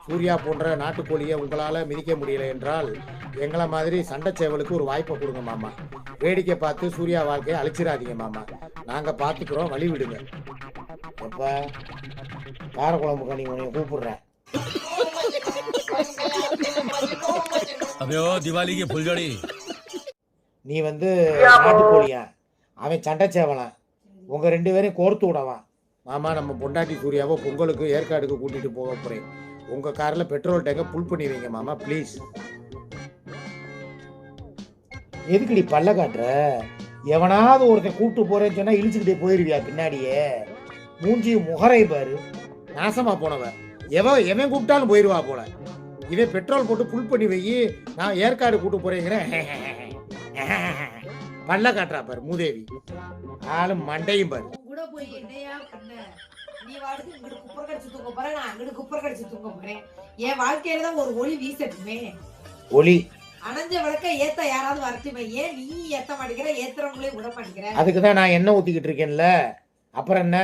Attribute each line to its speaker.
Speaker 1: சூர்யா போன்ற நாட்டுக்கோழியை உங்களால் மிதிக்க முடியல என்றால் எங்களை மாதிரி சண்டைச்சேவலுக்கு ஒரு வாய்ப்பை கொடுங்க மாமா. வேடிக்கை பார்த்து சூர்யா வாழ்க்கையை அழிச்சிடாதீங்க மாமா. நாங்கள் பார்த்துக்குறோம், வழி விடுங்க. எப்போ காரக்குழம்புக்கு நீ உன்னை கூப்பிடுறேன்.
Speaker 2: திவாலிக்கு புல்ஜோடி.
Speaker 1: நீ வந்து நாட்டுக்கோழியா, அவன் சண்டைச்சேவலாம். உங்கள் 2 பேரையும் கோர்த்து விடவான். மாமா, நம்ம பொண்டாட்டி சூர்யாவை பொங்கலுக்கு ஏற்காடுக்கு கூட்டிகிட்டு போக போகிறேன். உங்கள் காரில் பெட்ரோல் டேங்கை ஃபுல் பண்ணி வைங்க மாமா, ப்ளீஸ். எதுக்குடி பல்ல காட்டுற? எவனாவது ஒருத்தன் கூப்பிட்டு போறேன்னு சொன்னா இழிச்சுக்கிட்டே போயிருவியா பின்னாடியே? மூஞ்சி முகரை பாரு, நாசமா போனவன். எவன் கூப்பிட்டாலும் போயிருவா போல. இதே பெட்ரோல் போட்டு ஃபுல் பண்ணி வை, நான் ஏற்காடு கூட்டு போறேங்கிறேன். பல்ல காட்டுறா பாரு மூதேவி, ஆளும் மண்டையும் பாரு.
Speaker 3: நீ வாடுக்கு இங்கிட்டு குப்பரை கடிச்சு தூங்க போறேன், நான் அங்கிட்டு குப்பரை கடிச்சு தூங்க போறேன். என் வாழ்க்கையில தான் ஒரு ஒளி வீசட்டுமே.
Speaker 1: ஒளி
Speaker 3: அணைஞ்ச விளக்க ஏத்த யாராவது வரட்டுமே. ஏன் நீ ஏத்த மாட்டேங்கிற? ஏத்துறவங்களே விட மாட்டேங்கிற.
Speaker 1: அதுக்குதான் நான் எண்ணெய் ஊத்திக்கிட்டு இருக்கேன்ல, அப்புறம் என்ன?